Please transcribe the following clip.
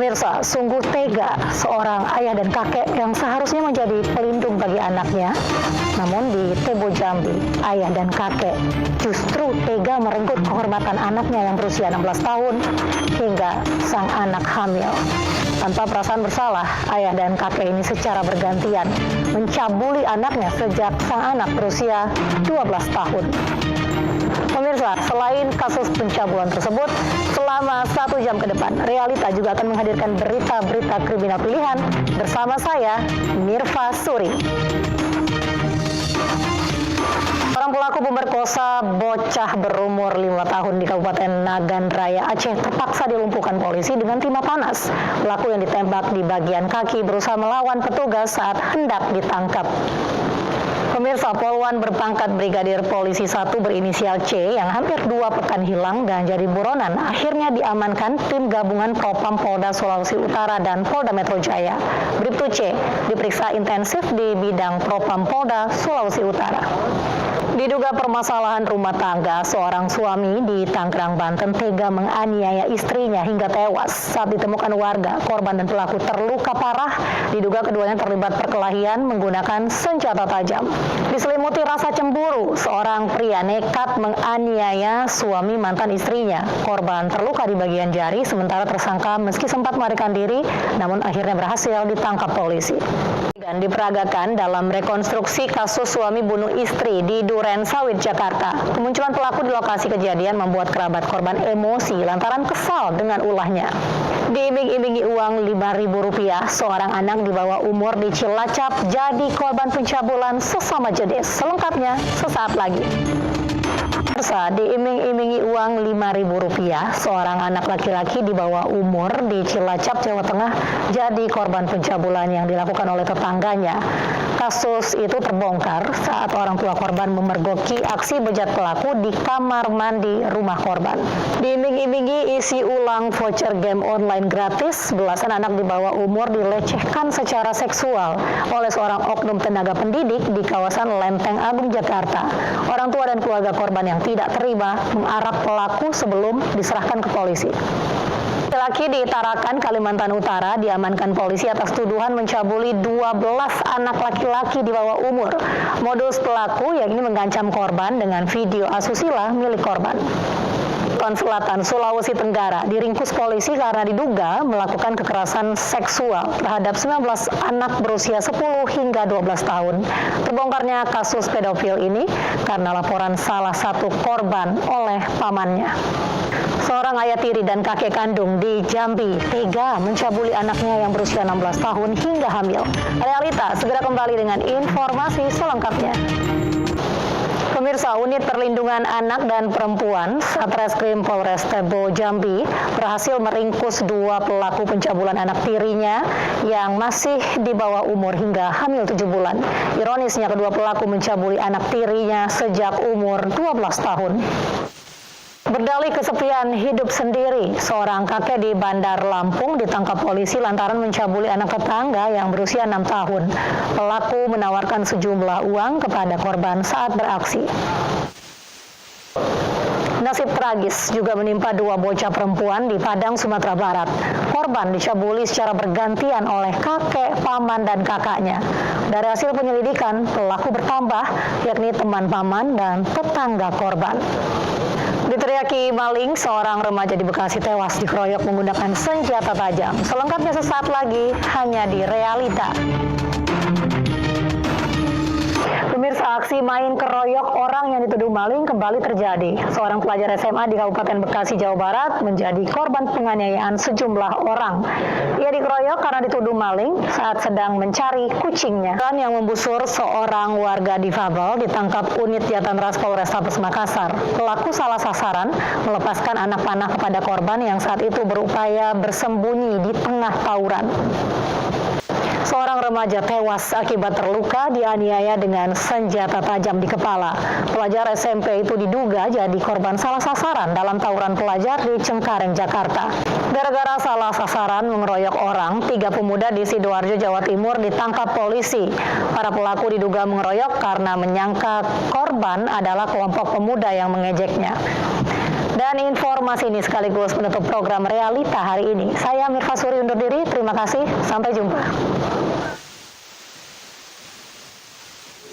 Pemirsa, sungguh tega seorang ayah dan kakek yang seharusnya menjadi pelindung bagi anaknya. Namun di Tebo Jambi, ayah dan kakek justru tega merenggut kehormatan anaknya yang berusia 16 tahun hingga sang anak hamil. Tanpa perasaan bersalah, ayah dan kakek ini secara bergantian mencabuli anaknya sejak sang anak berusia 12 tahun. Pemirsa, selain kasus pencabulan tersebut, selama 1 jam ke depan, Realita juga akan menghadirkan berita-berita kriminal pilihan bersama saya, Mirva Suri. Seorang pelaku pemerkosa bocah berumur 5 tahun di Kabupaten Nagan Raya, Aceh terpaksa dilumpuhkan polisi dengan timah panas. Pelaku yang ditembak di bagian kaki berusaha melawan petugas saat hendak ditangkap. Pemirsa, poluan berpangkat Brigadir Polisi 1 berinisial C yang hampir 2 pekan hilang dan jadi buronan akhirnya diamankan tim gabungan Propam Polda Sulawesi Utara dan Polda Metro Jaya. Bribtu C diperiksa intensif di bidang Propam Polda Sulawesi Utara. Diduga permasalahan rumah tangga, seorang suami di Tangerang, Banten tega menganiaya istrinya hingga tewas. Saat ditemukan warga, korban dan pelaku terluka parah. Diduga keduanya terlibat perkelahian menggunakan senjata tajam. Diselimuti rasa cemburu, seorang pria nekat menganiaya suami mantan istrinya. Korban terluka di bagian jari, sementara tersangka meski sempat melarikan diri, namun akhirnya berhasil ditangkap polisi. Dan diperagakan dalam rekonstruksi kasus suami bunuh istri di Duren Sawit, Jakarta. Kemunculan pelaku di lokasi kejadian membuat kerabat korban emosi lantaran kesal dengan ulahnya. Diiming-imingi uang Rp5.000, seorang anak di bawah umur di Cilacap jadi korban pencabulan sesama jenis. Selengkapnya sesaat lagi. Diiming-imingi uang Rp5.000, seorang anak laki-laki di bawah umur di Cilacap, Jawa Tengah jadi korban pencabulan yang dilakukan oleh tetangganya. Kasus itu terbongkar saat orang tua korban memergoki aksi bejat pelaku di kamar mandi rumah korban. Diiming-imingi isi ulang voucher game online gratis, belasan anak di bawah umur dilecehkan secara seksual oleh seorang oknum tenaga pendidik di kawasan Lenteng Agung, Jakarta. Orang tua dan keluarga korban yang tidak terima mengarak pelaku sebelum diserahkan ke polisi. Laki-laki di Tarakan, Kalimantan Utara diamankan polisi atas tuduhan mencabuli 12 anak laki-laki di bawah umur. Modus pelaku yakni mengancam korban dengan video asusila milik korban. Selatan, Sulawesi Tenggara diringkus polisi karena diduga melakukan kekerasan seksual terhadap 19 anak berusia 10 hingga 12 tahun. Terbongkarnya kasus pedofil ini karena laporan salah satu korban oleh pamannya. Seorang ayah tiri dan kakek kandung di Jambi tega mencabuli anaknya yang berusia 16 tahun hingga hamil. Realita segera kembali dengan informasi selengkapnya. Pemirsa, Unit Perlindungan Anak dan Perempuan Satreskrim Polres Tebo Jambi berhasil meringkus 2 pelaku pencabulan anak tirinya yang masih di bawah umur hingga hamil 7 bulan. Ironisnya, kedua pelaku mencabuli anak tirinya sejak umur 12 tahun. Berdalih kesepian hidup sendiri, seorang kakek di Bandar Lampung ditangkap polisi lantaran mencabuli anak tetangga yang berusia 6 tahun. Pelaku menawarkan sejumlah uang kepada korban saat beraksi. Nasib tragis juga menimpa 2 bocah perempuan di Padang, Sumatera Barat. Korban dicabuli secara bergantian oleh kakek, paman, dan kakaknya. Dari hasil penyelidikan, pelaku bertambah, yakni teman paman dan tetangga korban. Diteriaki maling, seorang remaja di Bekasi tewas dikeroyok menggunakan senjata tajam. Selengkapnya sesaat lagi hanya di Realita. Pemirsa, aksi main keroyok orang yang dituduh maling kembali terjadi. Seorang pelajar SMA di Kabupaten Bekasi, Jawa Barat menjadi korban penganiayaan sejumlah orang. Ia dikeroyok karena dituduh maling saat sedang mencari kucingnya. Dan yang membusur seorang warga difabel ditangkap unit Jatanras Polrestabes Makassar. Pelaku salah sasaran melepaskan anak panah kepada korban yang saat itu berupaya bersembunyi di tengah tawuran. Seorang remaja tewas akibat terluka dianiaya dengan senjata tajam di kepala. Pelajar SMP itu diduga jadi korban salah sasaran dalam tawuran pelajar di Cengkareng, Jakarta. Gara-gara salah sasaran mengeroyok orang, 3 pemuda di Sidoarjo, Jawa Timur ditangkap polisi. Para pelaku diduga mengeroyok karena menyangka korban adalah kelompok pemuda yang mengejeknya. Dan Dan informasi ini sekaligus menutup program Realita hari ini. Saya Mirfa Suri undur diri, terima kasih, sampai jumpa.